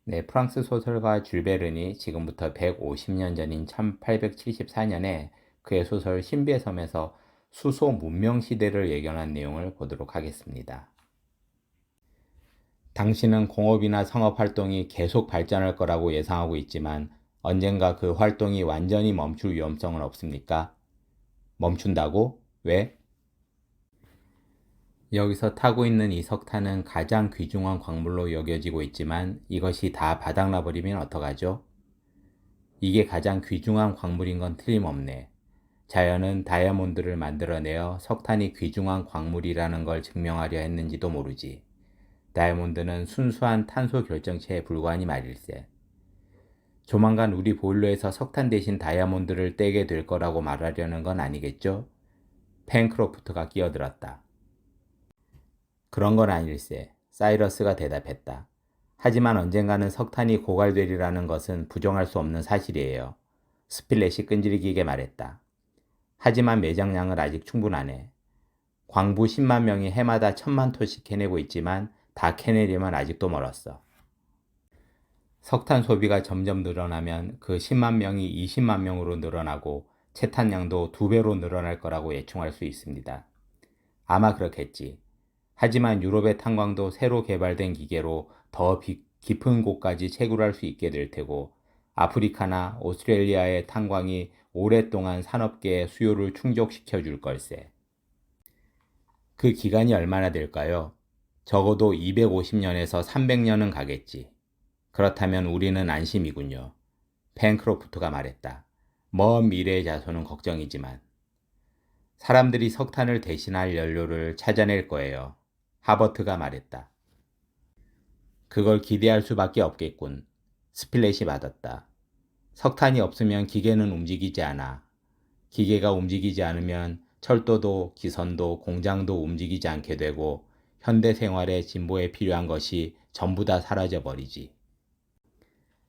네, 프랑스 소설가 줄 베른이 지금부터 150년 전인 1874년에 그의 소설 신비의 섬에서 수소 문명 시대를 예견한 내용을 보도록 하겠습니다. 당신은 공업이나 상업 활동이 계속 발전할 거라고 예상하고 있지만 언젠가 그 활동이 완전히 멈출 위험성은 없습니까? 멈춘다고? 왜? 여기서 타고 있는 이 석탄은 가장 귀중한 광물로 여겨지고 있지만 이것이 다 바닥나 버리면 어떡하죠? 이게 가장 귀중한 광물인 건 틀림없네. 자연은 다이아몬드를 만들어내어 석탄이 귀중한 광물이라는 걸 증명하려 했는지도 모르지. 다이아몬드는 순수한 탄소 결정체에 불과하니 말일세. 조만간 우리 보일러에서 석탄 대신 다이아몬드를 떼게 될 거라고 말하려는 건 아니겠죠? 펜크로프트가 끼어들었다. 그런 건 아닐세. 사이러스가 대답했다. 하지만 언젠가는 석탄이 고갈되리라는 것은 부정할 수 없는 사실이에요. 스필렛이 끈질기게 말했다. 하지만 매장량은 아직 충분하네. 광부 10만 명이 해마다 1000만 톤씩 캐내고 있지만 다 캐내려면 아직도 멀었어. 석탄 소비가 점점 늘어나면 그 10만 명이 20만 명으로 늘어나고 채탄량도 2배로 늘어날 거라고 예측할 수 있습니다. 아마 그렇겠지. 하지만 유럽의 탄광도 새로 개발된 기계로 더 깊은 곳까지 채굴할 수 있게 될 테고 아프리카나 오스트레일리아의 탄광이 오랫동안 산업계의 수요를 충족시켜 줄 걸세. 그 기간이 얼마나 될까요? 적어도 250년에서 300년은 가겠지. 그렇다면 우리는 안심이군요. 펜크로프트가 말했다. 먼 미래의 자손은 걱정이지만. 사람들이 석탄을 대신할 연료를 찾아낼 거예요. 하버트가 말했다. 그걸 기대할 수밖에 없겠군. 스필렛이 받았다. 석탄이 없으면 기계는 움직이지 않아. 기계가 움직이지 않으면 철도도 기선도 공장도 움직이지 않게 되고 현대 생활의 진보에 필요한 것이 전부 다 사라져 버리지.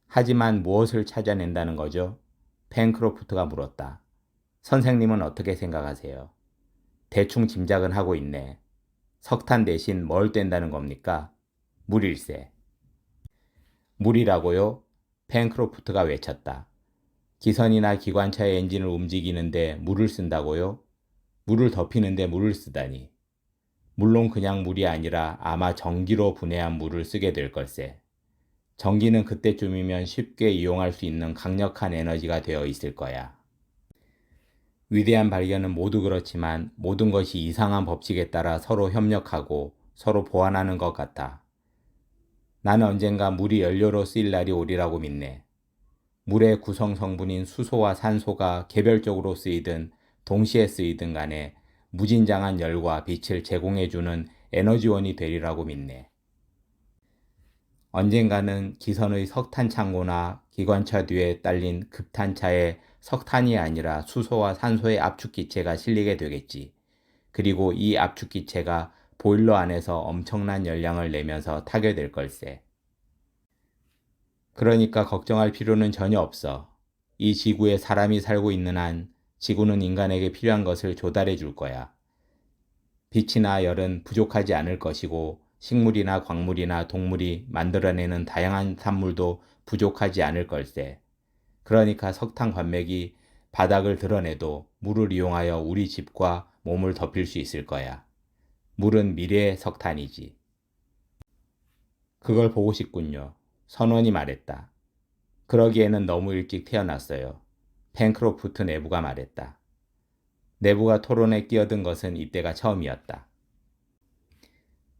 하지만 무엇을 찾아낸다는 거죠? 펜크로프트가 물었다. 선생님은 어떻게 생각하세요? 대충 짐작은 하고 있네. 석탄 대신 뭘 뗀다는 겁니까? 물일세. 물이라고요? 펜크로프트가 외쳤다. 기선이나 기관차의 엔진을 움직이는데 물을 쓴다고요? 물을 덮이는데 물을 쓰다니. 물론 그냥 물이 아니라 아마 전기로 분해한 물을 쓰게 될 걸세. 전기는 그때쯤이면 쉽게 이용할 수 있는 강력한 에너지가 되어 있을 거야. 위대한 발견은 모두 그렇지만 모든 것이 이상한 법칙에 따라 서로 협력하고 서로 보완하는 것 같아. 나는 언젠가 물이 연료로 쓰일 날이 오리라고 믿네. 물의 구성 성분인 수소와 산소가 개별적으로 쓰이든 동시에 쓰이든 간에 무진장한 열과 빛을 제공해주는 에너지원이 되리라고 믿네. 언젠가는 기선의 석탄 창고나 기관차 뒤에 딸린 급탄차에 석탄이 아니라 수소와 산소의 압축기체가 실리게 되겠지. 그리고 이 압축기체가 보일러 안에서 엄청난 열량을 내면서 타게 될 걸세. 그러니까 걱정할 필요는 전혀 없어. 이 지구에 사람이 살고 있는 한 지구는 인간에게 필요한 것을 조달해 줄 거야. 빛이나 열은 부족하지 않을 것이고 식물이나 광물이나 동물이 만들어내는 다양한 산물도 부족하지 않을 걸세. 그러니까 석탄 관맥이 바닥을 드러내도 물을 이용하여 우리 집과 몸을 덮일 수 있을 거야. 물은 미래의 석탄이지. 그걸 보고 싶군요. 선원이 말했다. 그러기에는 너무 일찍 태어났어요. 펜크로프트 내부가 말했다. 내부가 토론에 끼어든 것은 이때가 처음이었다.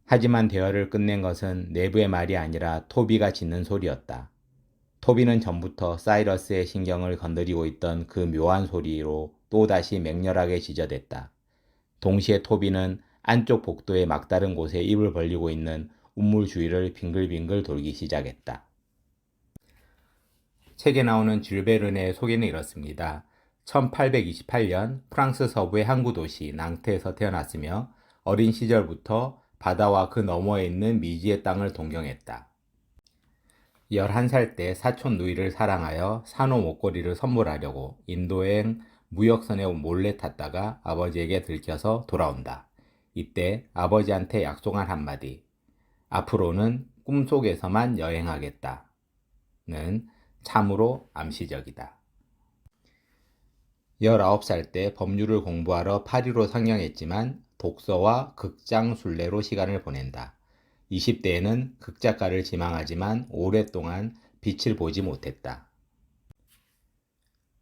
하지만 대화를 끝낸 것은 내부의 말이 아니라 토비가 짖는 소리였다. 토비는 전부터 사이러스의 신경을 건드리고 있던 그 묘한 소리로 또다시 맹렬하게 짖어댔다. 동시에 토비는 안쪽 복도의 막다른 곳에 입을 벌리고 있는 우물 주위를 빙글빙글 돌기 시작했다. 책에 나오는 줄 베른의 소개는 이렇습니다. 1828년 프랑스 서부의 항구 도시 낭트에서 태어났으며 어린 시절부터 바다와 그 너머에 있는 미지의 땅을 동경했다. 11살 때 사촌 누이를 사랑하여 산호 목걸이를 선물하려고 인도행 무역선에 몰래 탔다가 아버지에게 들켜서 돌아온다. 이때 아버지한테 약속한 한마디. 앞으로는 꿈속에서만 여행하겠다. 참으로 암시적이다. 19살 때 법률을 공부하러 파리로 상경했지만 독서와 극장 순례로 시간을 보낸다. 20대에는 극작가를 지망하지만 오랫동안 빛을 보지 못했다.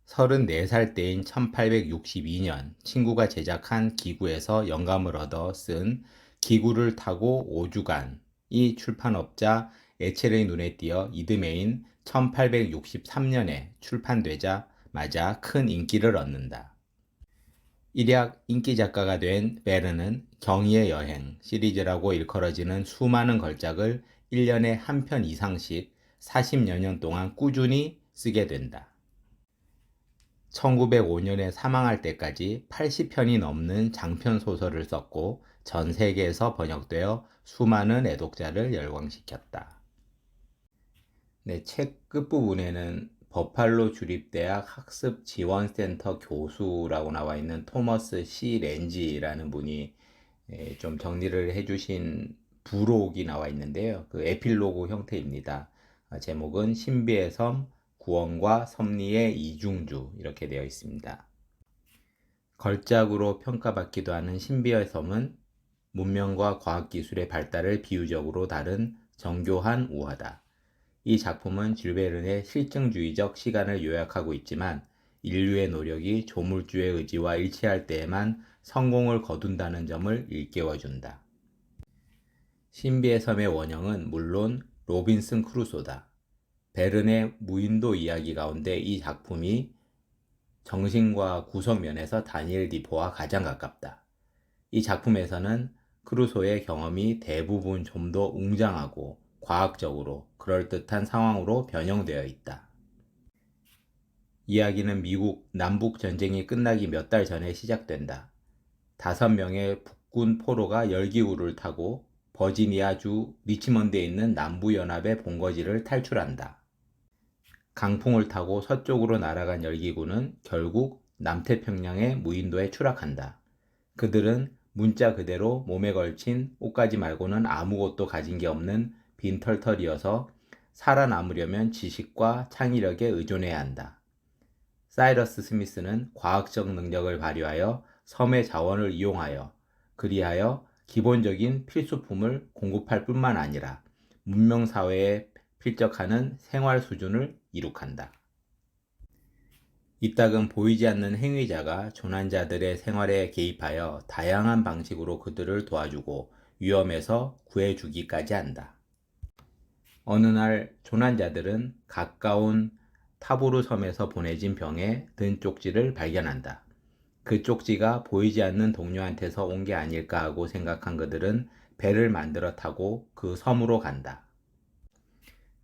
34살 때인 1862년 친구가 제작한 기구에서 영감을 얻어 쓴 기구를 타고 5주간이 출판업자 에첼의 눈에 띄어 이듬해인 1863년에 출판되자마자 큰 인기를 얻는다. 일약 인기 작가가 된 베르는 경의의 여행 시리즈라고 일컬어지는 수많은 걸작을 1년에 한 편 이상씩 40여 년 동안 꾸준히 쓰게 된다. 1905년에 사망할 때까지 80편이 넘는 장편 소설을 썼고 전 세계에서 번역되어 수많은 애독자를 열광시켰다. 책 끝부분에는 버팔로 주립대학 학습지원센터 교수라고 나와 있는 토머스 C. 렌지라는 분이 좀 정리를 해주신 부록이 나와 있는데요. 그 에필로그 형태입니다. 제목은 신비의 섬, 구원과 섭리의 이중주 이렇게 되어 있습니다. 걸작으로 평가받기도 하는 신비의 섬은 문명과 과학기술의 발달을 비유적으로 다룬 정교한 우화다. 이 작품은 줄베른의 실증주의적 시간을 요약하고 있지만 인류의 노력이 조물주의 의지와 일치할 때에만 성공을 거둔다는 점을 일깨워준다. 신비의 섬의 원형은 물론 로빈슨 크루소다. 베른의 무인도 이야기 가운데 이 작품이 정신과 구성 면에서 다니엘 디포와 가장 가깝다. 이 작품에서는 크루소의 경험이 대부분 좀 더 웅장하고 과학적으로 그럴듯한 상황으로 변형되어 있다. 이야기는 미국 남북전쟁이 끝나기 몇 달 전에 시작된다. 5명의 북군 포로가 열기구를 타고 버지니아주 리치먼드에 있는 남부연합의 본거지를 탈출한다. 강풍을 타고 서쪽으로 날아간 열기구는 결국 남태평양의 무인도에 추락한다. 그들은 문자 그대로 몸에 걸친 옷가지 말고는 아무것도 가진 게 없는 빈털털이어서 살아남으려면 지식과 창의력에 의존해야 한다. 사이러스 스미스는 과학적 능력을 발휘하여 섬의 자원을 이용하여 그리하여 기본적인 필수품을 공급할 뿐만 아니라 문명사회에 필적하는 생활 수준을 이룩한다. 이따금 보이지 않는 행위자가 조난자들의 생활에 개입하여 다양한 방식으로 그들을 도와주고 위험에서 구해주기까지 한다. 어느 날 조난자들은 가까운 타보르 섬에서 보내진 병에 든 쪽지를 발견한다. 그 쪽지가 보이지 않는 동료한테서 온 게 아닐까 하고 생각한 그들은 배를 만들어 타고 그 섬으로 간다.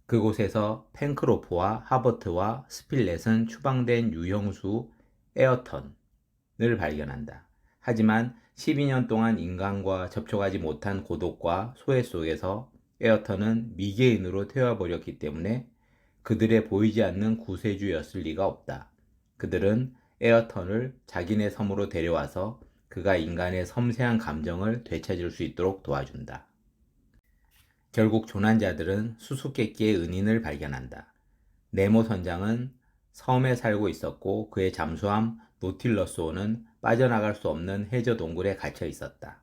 그곳에서 펜크로프와 하버트와 스필렛은 추방된 유형수 에어턴을 발견한다. 하지만 12년 동안 인간과 접촉하지 못한 고독과 소외 속에서 에어턴은 미개인으로 태워버렸기 때문에 그들의 보이지 않는 구세주였을 리가 없다. 그들은 에어턴을 자기네 섬으로 데려와서 그가 인간의 섬세한 감정을 되찾을 수 있도록 도와준다. 결국 조난자들은 수수께끼의 은인을 발견한다. 네모 선장은 섬에 살고 있었고 그의 잠수함 노틸러스호는 빠져나갈 수 없는 해저 동굴에 갇혀 있었다.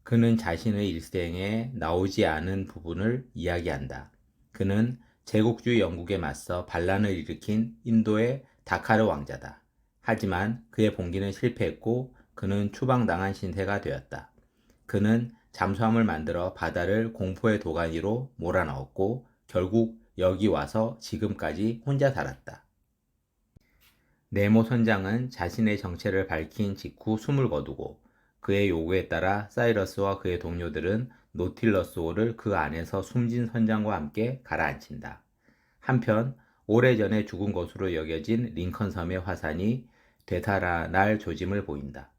그는 자신의 일생에 나오지 않은 부분을 이야기한다. 그는 제국주의 영국에 맞서 반란을 일으킨 인도의 다카르 왕자다. 하지만 그의 봉기는 실패했고 그는 추방당한 신세가 되었다. 그는 잠수함을 만들어 바다를 공포의 도가니로 몰아넣었고 결국 여기 와서 지금까지 혼자 살았다. 네모 선장은 자신의 정체를 밝힌 직후 숨을 거두고 그의 요구에 따라 사이러스와 그의 동료들은 노틸러스호를 그 안에서 숨진 선장과 함께 가라앉힌다. 한편 오래전에 죽은 것으로 여겨진 링컨 섬의 화산이 되살아날 조짐을 보인다.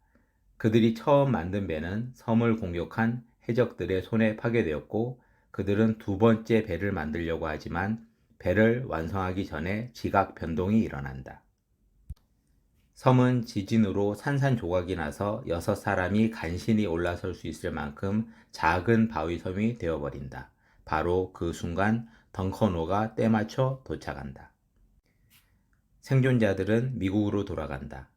그들이 처음 만든 배는 섬을 공격한 해적들의 손에 파괴되었고 그들은 두 번째 배를 만들려고 하지만 배를 완성하기 전에 지각 변동이 일어난다. 섬은 지진으로 산산조각이 나서 6사람이 간신히 올라설 수 있을 만큼 작은 바위섬이 되어버린다. 바로 그 순간 덩컨호가 때맞춰 도착한다. 생존자들은 미국으로 돌아간다.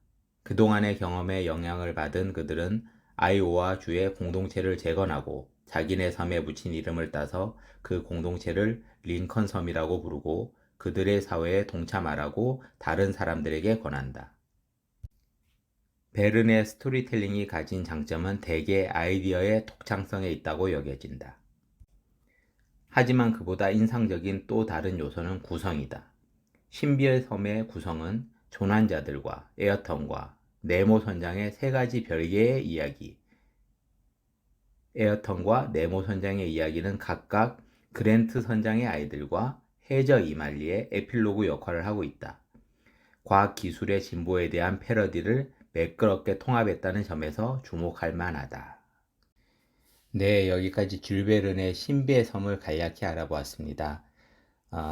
그동안의 경험에 영향을 받은 그들은 아이오와 주의 공동체를 재건하고 자기네 섬에 묻힌 이름을 따서 그 공동체를 링컨 섬이라고 부르고 그들의 사회에 동참하라고 다른 사람들에게 권한다. 베른의 스토리텔링이 가진 장점은 대개 아이디어의 독창성에 있다고 여겨진다. 하지만 그보다 인상적인 또 다른 요소는 구성이다. 신비의 섬의 구성은 조난자들과 에어턴과 네모 선장의 세 가지 별개의 이야기. 에어턴과 네모 선장의 이야기는 각각 그랜트 선장의 아이들과 해저 이말리의 에필로그 역할을 하고 있다. 과학기술의 진보에 대한 패러디를 매끄럽게 통합했다는 점에서 주목할 만하다. 네, 여기까지 줄 베른의 신비의 섬을 간략히 알아보았습니다.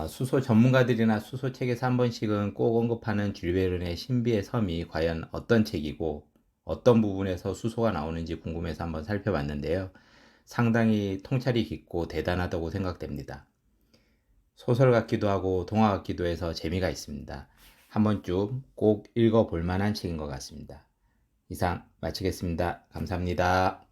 수소 전문가들이나 수소책에서 한 번씩은 꼭 언급하는 줄 베른의 신비의 섬이 과연 어떤 책이고 어떤 부분에서 수소가 나오는지 궁금해서 한번 살펴봤는데요. 상당히 통찰이 깊고 대단하다고 생각됩니다. 소설 같기도 하고 동화 같기도 해서 재미가 있습니다. 한 번쯤 꼭 읽어볼 만한 책인 것 같습니다. 이상 마치겠습니다. 감사합니다.